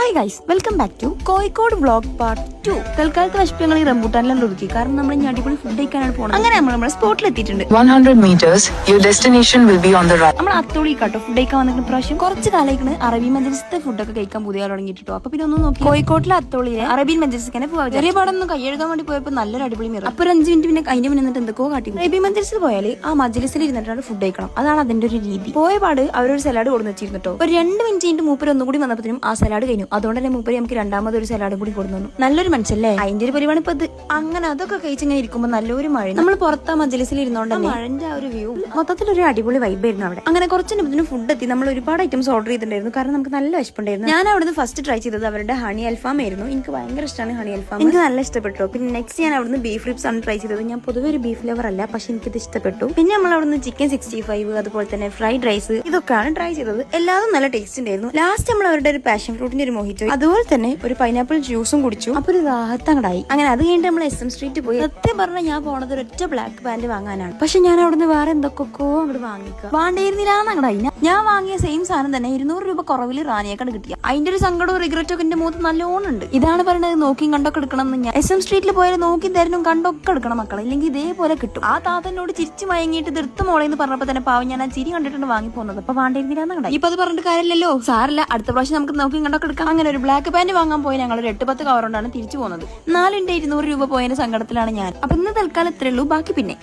Hi guys, welcome back to Kozhikode vlog part 2. തൽക്കാലത്തെ വിശപ്പങ്ങൾ ഈ റംബൂട്ടാനിലാണ് ഒതുക്കി, കാരണം നമ്മൾ ഇനി അടിപൊളി ഫുഡ് കഴിക്കാനാണ് പോകുന്നത്. അങ്ങനെ നമ്മൾ നമ്മുടെ സ്പോട്ടിൽ എത്തിയിട്ടുണ്ട്. 100 meters, your destination will be on the right. നമ്മൾ അത്തോളി കേട്ടോ ഫുഡ് കഴിക്കാൻ വന്നിട്ട് പ്രാവശ്യം കുറച്ച് കാലത്തേക്ക് അറബി മജലിസത്തെ ഫുഡൊക്കെ കഴിക്കാൻ പുതിയ തുടങ്ങിയിട്ടോ. അപ്പൊ പിന്നെ ഒന്ന് നോക്കി കോഴിക്കോട്ടിലെ അത്തോളിയിലെ അറബിൻ മജലിസിനെ പോകാം. ചെറിയ പാടൊന്നും കൈയെഴുതാൻ വേണ്ടി പോയപ്പോൾ നല്ലൊരു അടിപൊളി മിറർ. അപ്പൊ ഒരു 5 മിനിറ്റ് പിന്നെ അതിന്റെ മുന്നിൽ നിന്നിട്ട് എന്തൊക്കെയോ കാട്ടി. അറബി മജലിസിൽ പോയാൽ ആ മജലിസിൽ ഇരുന്നിട്ടാണ് ഫുഡ് കഴിക്കണം. അതാണ് അതിന്റെ ഒരു രീതി. പോയ പാട് അവരൊരു സലാഡ് കൊടുന്ന് വെച്ചിരുന്നിട്ടോ. ഒരു 2 മിനിറ്റ് കഴിഞ്ഞിട്ട് മൂപ്പര് ഒന്നുകൂടി വന്നപ്പോഴും ആ സലാഡ് കഴിഞ്ഞു. അതുകൊണ്ട് തന്നെ മൂപ്പര് നമുക്ക് രണ്ടാമതൊരു സലാഡും കൂടി കൊടുന്നു. നല്ലൊരു മനുഷ്യല്ലേ, അതിന്റെ ഒരു പരിപാടി ഇപ്പൊ ഇത്. അങ്ങനെ അതൊക്കെ കഴിച്ചിങ്ങനെ ഇരിക്കുമ്പോൾ നല്ലൊരു മഴ. നമ്മൾ പുറത്താ മജലിസിൽ ഇരുന്നോണ്ട് മഴന്റെ ആ ഒരു വ്യൂ മൊത്തത്തിലൊരു അടിപൊളി വൈബായിരുന്നു അവിടെ. അങ്ങനെ കുറച്ച് ഫുഡ് എത്തി. നമ്മൾ ഒരുപാട് ഐറ്റംസ് ഓർഡർ ചെയ്തിട്ടുണ്ടായിരുന്നു, കാരണം നമുക്ക് നല്ല വിശപ്പുണ്ടായിരുന്നു. ഞാൻ അവിടുന്ന് ഫസ്റ്റ് ട്രൈ ചെയ്തത് അവരുടെ ഹണി അൽഫാം ആയിരുന്നു. എനിക്ക് ഭയങ്കര ഇഷ്ടമാണ് ഹണി അൽഫാം, എനിക്ക് നല്ല ഇഷ്ടപ്പെട്ടു. പിന്നെ നെക്സ്റ്റ് ഞാൻ അവിടുന്ന് ബീഫ് റിബ്സ് ആണ് ട്രൈ ചെയ്തത്. ഞാൻ പൊതുവെ ഒരു ബീഫ് ലവർ അല്ല, പക്ഷെ എനിക്കിത് ഇഷ്ടപ്പെട്ടു. പിന്നെ നമ്മൾ അവിടുന്ന് ചിക്കൻ 65, അതുപോലെ തന്നെ ഫ്രൈഡ് റൈസ്, ഇതൊക്കെയാണ് ട്രൈ ചെയ്തത്. എല്ലാതും നല്ല ടേസ്റ്റ് ഉണ്ടായിരുന്നു. ലാസ്റ്റ് നമ്മൾ അവരുടെ ഒരു പാഷൻ ഫ്രൂട്ടിന്റെ ഒരു മൊഹിറ്റോ, അതുപോലെ തന്നെ ഒരു പൈനാപ്പിൾ ജ്യൂസും കുടിച്ചു. അപ്പൊ ഒരു റാഹത്തങ്ങടായി. അങ്ങനെ അത് കഴിഞ്ഞിട്ട് നമ്മൾ SM സ്ട്രീറ്റ് പോയി. സത്യം പറഞ്ഞാൽ ഞാൻ പോണത് ഒരൊറ്റ ബ്ലാക്ക് പാന്റ് വാങ്ങാനാണ്, പക്ഷെ ഞാൻ അവിടുന്ന് വേറെ എന്തൊക്കെയോ അങ്ങോട്ട് വാങ്ങിക്കുക വേണ്ടിയിരുന്നില്ലാന്നങ്ങടായി. ഞാൻ വാങ്ങിയ സെയിം സാധനം തന്നെ 200 രൂപ കുറവിൽ റാനിയേക്കാണ് കിട്ടിയ. അതിന്റെ ഒരു സങ്കടവും റിഗ്രറ്റും ഒക്കെ എന്റെ മുഖത്ത് നല്ലോണം ഉണ്ട്. ഇതാണ് പറയുന്നത്, നോക്കിയും കണ്ടൊക്കെ എടുക്കണം എന്ന്. ഞാൻ SM സ്ട്രീറ്റിൽ പോയാൽ നോക്കി തരണം കണ്ടൊക്കെ എടുക്കണം മക്കളെ, ഇല്ലെങ്കിൽ ഇതേപോലെ കിട്ടും. ആ താത്തനോട് ചിരിച്ചു മയങ്ങിയിട്ട് തീർത്ത് മോളെന്ന് പറഞ്ഞപ്പോ തന്നെ പാവം ഞാൻ ആ ചിരി കണ്ടിട്ടുണ്ട് വാങ്ങി പോകുന്നത്. അപ്പൊ വേണ്ടിയിരുന്നില്ലാന്നങ്ങടായി. ഇപ്പൊ അത് പറഞ്ഞിട്ട് കാര്യമില്ലല്ലോ, സാറില്ല, അടുത്ത പ്രാവശ്യം നമുക്ക് നോക്കിയും കണ്ടൊക്കെ എടുക്കാം. അങ്ങനെ ഒരു ബ്ലാക്ക് പാന്റ് വാങ്ങാൻ പോയി ഞങ്ങൾ ഒരു 8-10 കവർ കൊണ്ടാണ് തിരിച്ചു പോകുന്നത്. 4 200 രൂപ പോയതിന്റെ സങ്കടത്തിലാണ് ഞാൻ. അപ്പൊ ഇന്ന് തൽക്കാലം ഇത്രേ ഉള്ളൂ, ബാക്കി പിന്നെ.